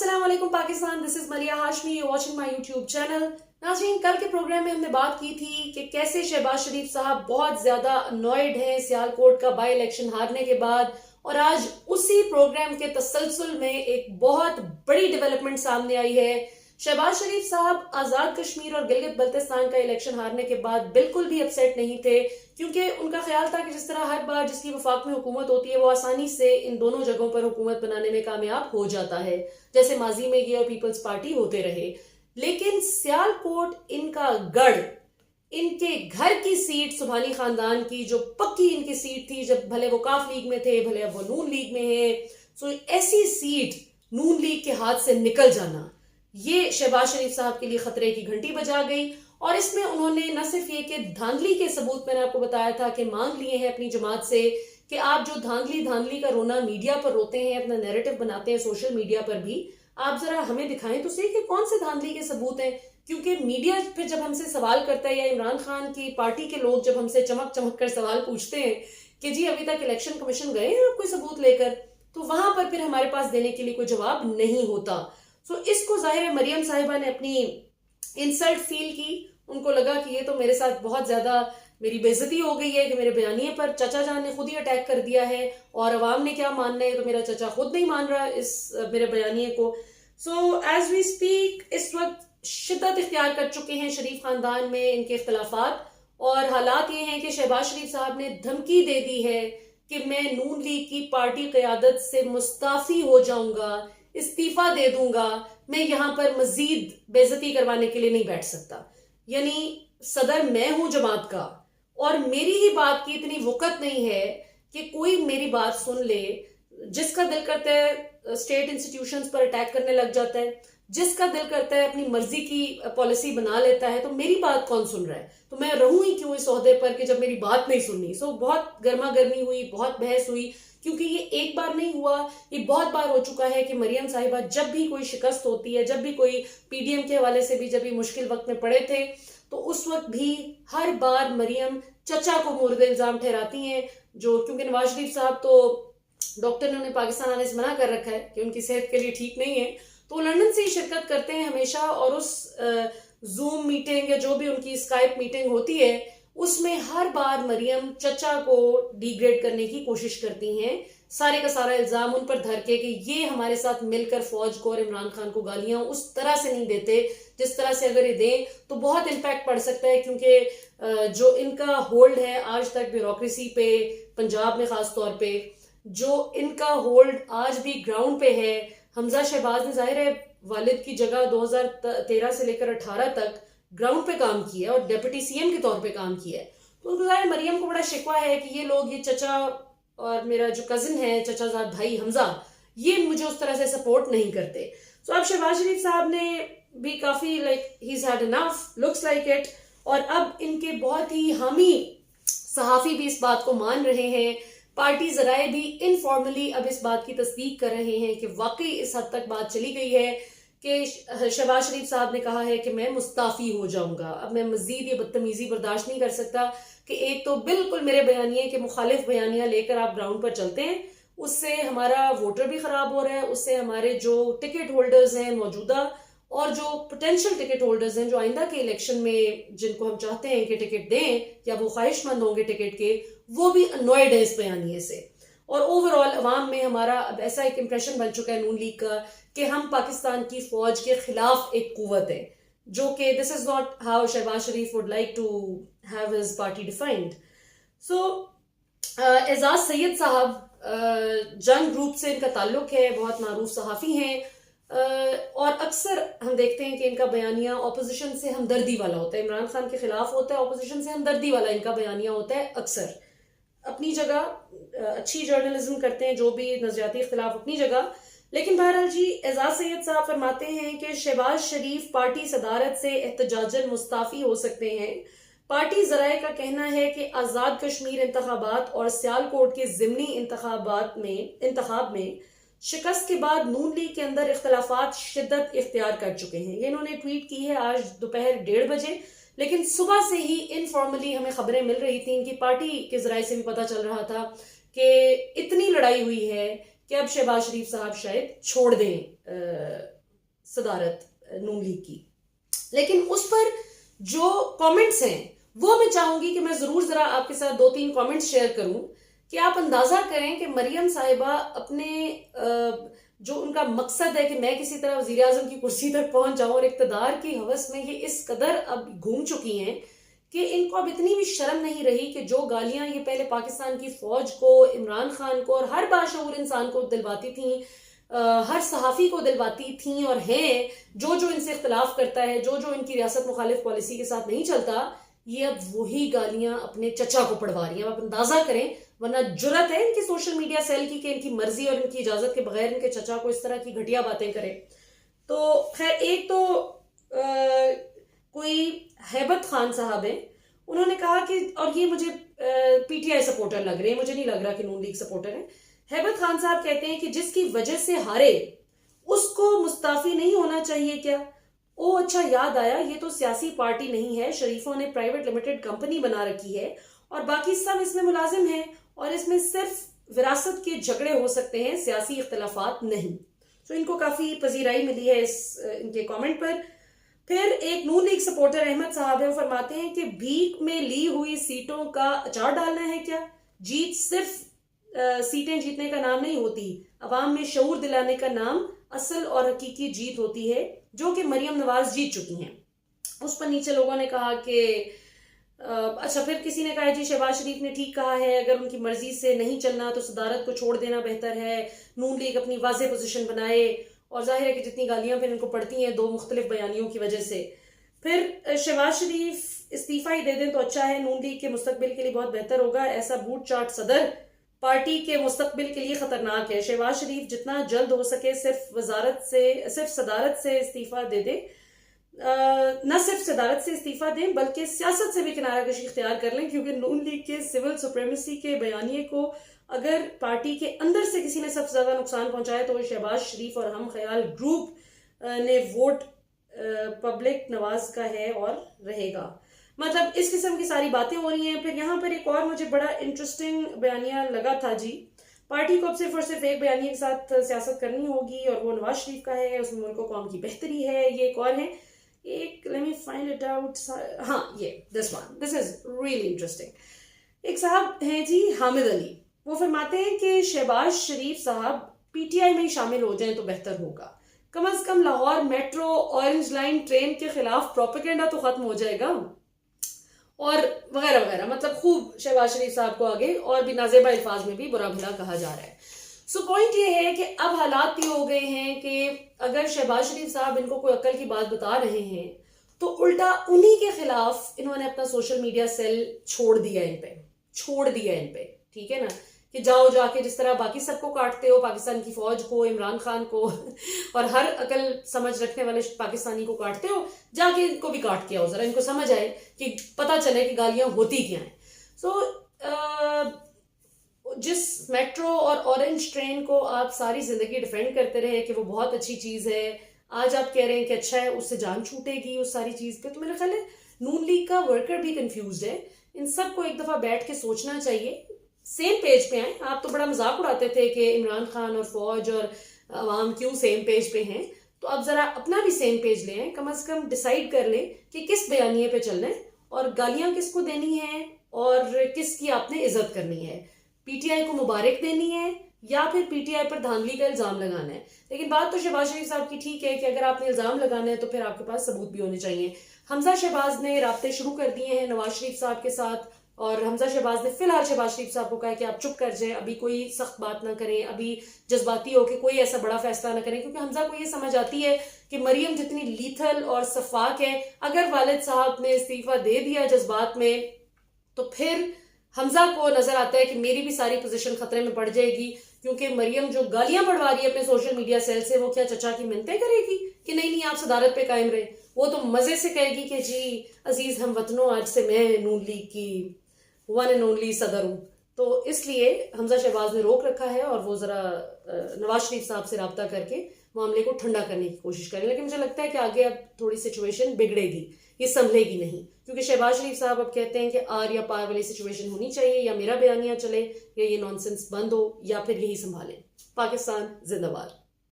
अस्सलाम वालेकुम Pakistan, this is मलिया Hashmi, you watching my YouTube channel. नाज़रीन, कल के प्रोग्राम में हमने बात की थी कि कैसे शहबाज शरीफ साहब बहुत ज्यादा अनॉयड हैं सियालकोट का बाई इलेक्शन हारने के बाद, और आज उसी प्रोग्राम के तसलसल में एक बहुत बड़ी डेवलपमेंट सामने आई है। शहबाज शरीफ साहब आजाद कश्मीर और गिलगित बल्तिस्तान का इलेक्शन हारने के बाद बिल्कुल भी अपसेट नहीं थे, क्योंकि उनका ख्याल था कि जिस तरह हर बार जिसकी वफाक में हुकूमत होती है वो आसानी से इन दोनों जगहों पर हुकूमत बनाने में कामयाब हो जाता है, जैसे माजी में ये और पीपल्स पार्टी होते रहे। लेकिन सियालकोट इनका गढ़, इनके घर की सीट सुबहानी खानदान की, जो पक्की इनकी सीट थी, जब भले वो काफ लीग में थे, भले अब वो नून लीग में है, सो ऐसी सीट नून लीग के हाथ से निकल जाना, ये शहबाज शरीफ साहब के लिए खतरे की घंटी बजा गई। और इसमें उन्होंने न सिर्फ ये कि धांधली के सबूत मैंने आपको बताया था कि मांग लिए हैं अपनी जमात से कि आप जो धांधली का रोना मीडिया पर रोते हैं, अपना नैरेटिव बनाते हैं सोशल मीडिया पर भी, आप जरा हमें दिखाएं तो सही कि कौन से धांधली के सबूत हैं। क्योंकि मीडिया फिर जब हमसे सवाल करता है, या इमरान खान की पार्टी के लोग जब हमसे चमक चमक कर सवाल पूछते हैं कि जी अभी तक इलेक्शन कमीशन गए हैं कोई सबूत लेकर, तो वहां पर फिर हमारे पास देने के लिए कोई जवाब नहीं होता। सो इसको जाहिर है मरियम साहिबा ने अपनी इंसल्ट फील की। उनको लगा कि ये तो मेरे साथ बहुत ज्यादा मेरी बेइज्जती हो गई है कि मेरे बयानिए पर चाचा जान ने खुद ही अटैक कर दिया है, और अवाम ने क्या मानना है, तो मेरा चाचा खुद नहीं मान रहा इस मेरे बयानिए को। सो एज वी स्पीक इस वक्त शिद्दत इख्तियार कर चुके हैं शरीफ खानदान में इनके इख्तलाफात, और हालात ये हैं कि शहबाज शरीफ साहब ने धमकी दे दी है कि मैं नून लीग की पार्टी क़यादत से मुस्ताफी हो जाऊंगा, इस्तीफा दे दूंगा, मैं यहां पर मजीद बेइज्जती करवाने के लिए नहीं बैठ सकता। यानी सदर मैं हूं जमात का, और मेरी ही बात की इतनी वक़्त नहीं है कि कोई मेरी बात सुन ले। जिसका दिल करता है स्टेट इंस्टीट्यूशंस पर अटैक करने लग जाता है, जिसका दिल करता है अपनी मर्जी की पॉलिसी बना लेता है, तो मेरी बात कौन सुन रहा है? तो मैं रहूं ही क्यों इस ओहदे पर कि जब मेरी बात नहीं सुननी। सो बहुत गर्मा गर्मी हुई, बहुत बहस हुई, क्योंकि ये एक बार नहीं हुआ, ये बहुत बार हो चुका है कि मरियम साहिबा जब भी कोई शिकस्त होती है, जब भी कोई पीडीएम के हवाले से भी जब ये मुश्किल वक्त में पड़े थे, तो उस वक्त भी हर बार मरियम चचा को मोर्द इल्जाम ठहराती हैं। जो क्योंकि नवाज शरीफ साहब तो डॉक्टर ने उन्हें पाकिस्तान आने से मना कर रखा है कि उनकी सेहत के लिए ठीक नहीं है, तो लंदन से ही शिरकत करते हैं हमेशा, और उस जूम मीटिंग या जो भी उनकी स्काइप मीटिंग होती है उसमें हर बार मरियम चचा को डिग्रेड करने की कोशिश करती हैं, सारे का सारा इल्जाम उन पर धर के कि ये हमारे साथ मिलकर फौज को और इमरान खान को गालियां उस तरह से नहीं देते जिस तरह से अगर ये दें तो बहुत इम्पैक्ट पड़ सकता है। क्योंकि जो इनका होल्ड है आज तक ब्यूरोक्रेसी पे, पंजाब में खास तौर पे जो इनका होल्ड आज भी ग्राउंड पे है। हमजा शहबाज ने जाहिर है वालिद की जगह 2013 से लेकर 18 तक ग्राउंड पे काम किया और डेप्यूटी सीएम के तौर पे काम किया है, तो जाहिर मरियम को बड़ा शिकवा है कि ये लोग, ये चचा और मेरा जो कजिन है चचाजाद भाई हमजा, ये मुझे उस तरह से सपोर्ट नहीं करते। सो अब शहबाज शरीफ साहब ने भी काफी he is had enough, looks like it, और अब इनके बहुत ही हामी सहाफी भी इस बात को मान रहे हैं, पार्टी जराए भी इनफॉर्मली अब इस बात की तस्दीक कर रहे हैं कि वाकई इस हद तक बात चली गई है कि शहबाज शरीफ साहब ने कहा है कि मैं मुस्ताफी हो जाऊंगा, अब मैं मजीद ये बदतमीजी बर्दाश्त नहीं कर सकता कि एक तो बिल्कुल मेरे बयानिए के मुखालिफ बयानियां लेकर आप ग्राउंड पर चलते हैं, उससे हमारा वोटर भी खराब हो रहा है, उससे हमारे जो टिकट होल्डर्स हैं मौजूदा और जो पोटेंशियल टिकट होल्डर्स हैं जो आइंदा के इलेक्शन में जिनको हम चाहते हैं कि टिकट दें या वो ख्वाहिशमंद होंगे टिकट के, वो भी अनॉयड है इस बयानिए से। और ओवरऑल अवाम में हमारा अब ऐसा एक इंप्रेशन बन चुका है नून लीग का कि हम पाकिस्तान की फौज के खिलाफ एक कुव्वत है, जो कि this is not how Shahbaz Sharif would like to have his party defined. So Ejaz Syed sahib Jang group से इनका ताल्लुक है, बहुत मारूफ सहाफ़ी हैं, और अक्सर हम देखते हैं कि इनका बयानिया अपोजिशन से हमदर्दी वाला होता है, इमरान खान के खिलाफ होता है, अपोजिशन से हमदर्दी वाला इनका बयानिया होता है। अक्सर अपनी जगह अच्छी जर्नलिज्म करते हैं, जो भी नजरियाती इख्तिलाफ अपनी जगह, लेकिन बहरहाल जी एजाज सैयद साहब फरमाते हैं कि शहबाज शरीफ पार्टी सदारत से एहतजाजन मुस्ताफी हो सकते हैं। पार्टी जराए का कहना है कि आज़ाद कश्मीर इंतखाबात और सियालकोट के ज़िमनी इंतखाब में शिकस्त के बाद नून लीग के अंदर इख्तलाफात शिद्दत इख्तियार कर चुके हैं। ये इन्होंने ट्वीट की है आज दोपहर 1:30 बजे, लेकिन सुबह से ही इनफॉर्मली हमें खबरें मिल रही थी, इनकी पार्टी के जराए से भी पता चल रहा था कि इतनी लड़ाई हुई है کہ اب شہباز شریف صاحب شاید چھوڑ دیں صدارت نون لیگ کی. لیکن اس پر جو کامنٹس ہیں وہ میں چاہوں گی کہ میں ضرور ذرا آپ کے ساتھ 2-3 کامنٹس شیئر کروں کہ آپ اندازہ کریں کہ مریم صاحبہ اپنے جو ان کا مقصد ہے کہ میں کسی طرح وزیر اعظم کی کرسی تک پہنچ جاؤں اور اقتدار کی ہوس میں یہ اس قدر اب گھوم چکی ہیں کہ ان کو اب اتنی بھی شرم نہیں رہی کہ جو گالیاں یہ پہلے پاکستان کی فوج کو، عمران خان کو اور ہر باشعور انسان کو دلواتی تھیں، ہر صحافی کو دلواتی تھیں اور ہیں، جو ان سے اختلاف کرتا ہے، جو ان کی ریاست مخالف پالیسی کے ساتھ نہیں چلتا، یہ اب وہی گالیاں اپنے چچا کو پڑھوا رہی ہیں. آپ اندازہ کریں، ورنہ جرت ہے ان کی سوشل میڈیا سیل کی کہ ان کی مرضی اور ان کی اجازت کے بغیر ان کے چچا کو اس طرح کی گھٹیا باتیں کرے. تو خیر، ایک تو کوئی ہیبت خان صاحب ہیں، انہوں نے کہا کہ، اور یہ مجھے پی ٹی آئی سپورٹر لگ رہے ہیں، مجھے نہیں لگ رہا کہ نون لیگ سپورٹر ہیں. ہیبت خان صاحب کہتے ہیں کہ جس کی وجہ سے ہارے اس کو مستعفی نہیں ہونا چاہیے کیا؟ او اچھا، یاد آیا، یہ تو سیاسی پارٹی نہیں ہے، شریفوں نے پرائیویٹ لمیٹڈ کمپنی بنا رکھی ہے اور باقی سب اس میں ملازم ہیں اور اس میں صرف وراثت کے جھگڑے ہو سکتے ہیں، سیاسی اختلافات نہیں. تو ان کو کافی پذیرائی ملی ہے ان کے کامنٹ پر. پھر ایک نون لیگ سپورٹر احمد صاحب ہیں، وہ فرماتے ہیں کہ بھیک میں لی ہوئی سیٹوں کا اچار ڈالنا ہے کیا؟ جیت صرف سیٹیں جیتنے کا نام نہیں ہوتی، عوام میں شعور دلانے کا نام اصل اور حقیقی جیت ہوتی ہے، جو کہ مریم نواز جیت چکی ہیں. اس پر نیچے لوگوں نے کہا کہ اچھا، پھر کسی نے کہا جی شہباز شریف نے ٹھیک کہا ہے، اگر ان کی مرضی سے نہیں چلنا تو صدارت کو چھوڑ دینا بہتر ہے، نون لیگ اپنی واضح پوزیشن بنائے. اور ظاہر ہے کہ جتنی گالیاں پھر ان کو پڑتی ہیں 2 مختلف بیانیوں کی وجہ سے. پھر شہباز شریف استعفیٰ ہی دے دیں تو اچھا ہے، نون لیگ کے مستقبل کے لیے بہت بہتر ہوگا، ایسا بوٹ چاٹ صدر پارٹی کے مستقبل کے لیے خطرناک ہے. شہباز شریف جتنا جلد ہو سکے صرف صدارت سے استعفیٰ دے دیں، نہ صرف صدارت سے استعفیٰ دیں بلکہ سیاست سے بھی کنارہ کشی اختیار کر لیں، کیونکہ نون لیگ کے سول سپریمیسی کے بیانیے کو اگر پارٹی کے اندر سے کسی نے سب سے زیادہ نقصان پہنچایا تو وہ شہباز شریف اور ہم خیال گروپ نے ووٹ پبلک نواز کا ہے اور رہے گا. مطلب اس قسم کی ساری باتیں ہو رہی ہیں. پھر یہاں پر ایک اور مجھے بڑا انٹرسٹنگ بیانیہ لگا تھا جی. پارٹی کو اب صرف اور صرف ایک بیانیے کے ساتھ سیاست کرنی ہوگی اور وہ نواز شریف کا ہے، اس میں ملک و قوم کی بہتری ہے. یہ ایک اور ہے، ایک let me find it out. ہاں، یہ this is really interesting. ایک صاحب ہیں جی حامد علی، وہ فرماتے ہیں کہ شہباز شریف صاحب پی ٹی آئی میں شامل ہو جائیں تو بہتر ہوگا، کم از کم Lahore metro orange line train کے خلاف پروپیگنڈا تو ختم ہو جائے گا، اور وغیرہ وغیرہ. مطلب خوب شہباز شریف صاحب کو آگے اور بھی نازیبا الفاظ میں بھی برا بھلا کہا جا رہا ہے. سو پوائنٹ یہ ہے کہ اب حالات یہ ہو گئے ہیں کہ اگر شہباز شریف صاحب ان کو کوئی عقل کی بات بتا رہے ہیں تو الٹا انہی کے خلاف انہوں نے اپنا سوشل میڈیا سیل چھوڑ دیا ان پہ. ٹھیک ہے نا، کہ جاؤ جا کے جس طرح باقی سب کو کاٹتے ہو، پاکستان کی فوج کو، عمران خان کو اور ہر عقل سمجھ رکھنے والے پاکستانی کو کاٹتے ہو، جا کے ان کو بھی کاٹ کے آؤ، ذرا ان کو سمجھ آئے کہ پتہ چلے کہ گالیاں ہوتی کیا ہیں. سو جس میٹرو اور اورنج ٹرین کو آپ ساری زندگی ڈیفینڈ کرتے رہے کہ وہ بہت اچھی چیز ہے، آج آپ کہہ رہے ہیں کہ اچھا ہے، اس سے جان چھوٹے گی اس ساری چیز پہ، تو میرا خیال ہے نون لیگ کا ورکر بھی کنفیوزڈ ہے. ان سب کو ایک دفعہ بیٹھ کے سوچنا چاہیے، سیم پیج پہ آئیں. آپ تو بڑا مذاق اڑاتے تھے کہ عمران خان اور فوج اور عوام کیوں سیم پیج پہ ہیں، تو اب ذرا اپنا بھی سیم پیج لیں، کم از کم ڈیسائیڈ کر لیں کہ کس بیانیے پہ چلنا ہے اور گالیاں کس کو دینی ہیں اور کس کی آپ نے عزت کرنی ہے، پی ٹی آئی کو مبارک دینی ہے یا پھر پی ٹی آئی پر دھاندلی کا الزام لگانا ہے. لیکن بات تو شہباز شریف صاحب کی ٹھیک ہے کہ اگر آپ نے الزام لگانا ہے تو پھر آپ کے پاس ثبوت بھی ہونے چاہیے. حمزہ شہباز نے رابطے شروع کر دیے ہیں نواز شریف صاحب کے ساتھ، اور حمزہ شہباز نے فی الحال شہباز شریف صاحب کو کہا کہ آپ چپ کر جائیں، ابھی کوئی سخت بات نہ کریں، ابھی جذباتی ہو کہ کوئی ایسا بڑا فیصلہ نہ کریں، کیونکہ حمزہ کو یہ سمجھ آتی ہے کہ مریم جتنی لیتھل اور شفاق ہے، اگر والد صاحب نے استعفیٰ دے دیا جذبات میں تو پھر حمزہ کو نظر آتا ہے کہ میری بھی ساری پوزیشن خطرے میں پڑ جائے گی، کیونکہ مریم جو گالیاں پڑھوا رہی ہے اپنے سوشل میڈیا سیل سے، وہ کیا چچا کی منتیں کرے گی کہ نہیں آپ صدارت پہ قائم رہے؟ وہ تو مزے سے کہے گی کہ جی عزیز ہم وطنوں، آج سے میں نون لیگ کی ون اینڈ اونلی صدر ہوں. تو اس لیے حمزہ شہباز نے روک رکھا ہے اور وہ ذرا نواز شریف صاحب سے رابطہ کر کے معاملے کو ٹھنڈا کرنے کی کوشش کریں. لیکن مجھے لگتا ہے کہ آگے اب تھوڑی سچویشن بگڑے گی, یہ سنبھلے گی نہیں, کیونکہ شہباز شریف صاحب اب کہتے ہیں کہ آر یا پار والی سچویشن ہونی چاہیے, یا میرا بیانیہ چلے یا یہ نان سینس بند ہو, یا پھر یہی سنبھالیں. پاکستان زندہ باد.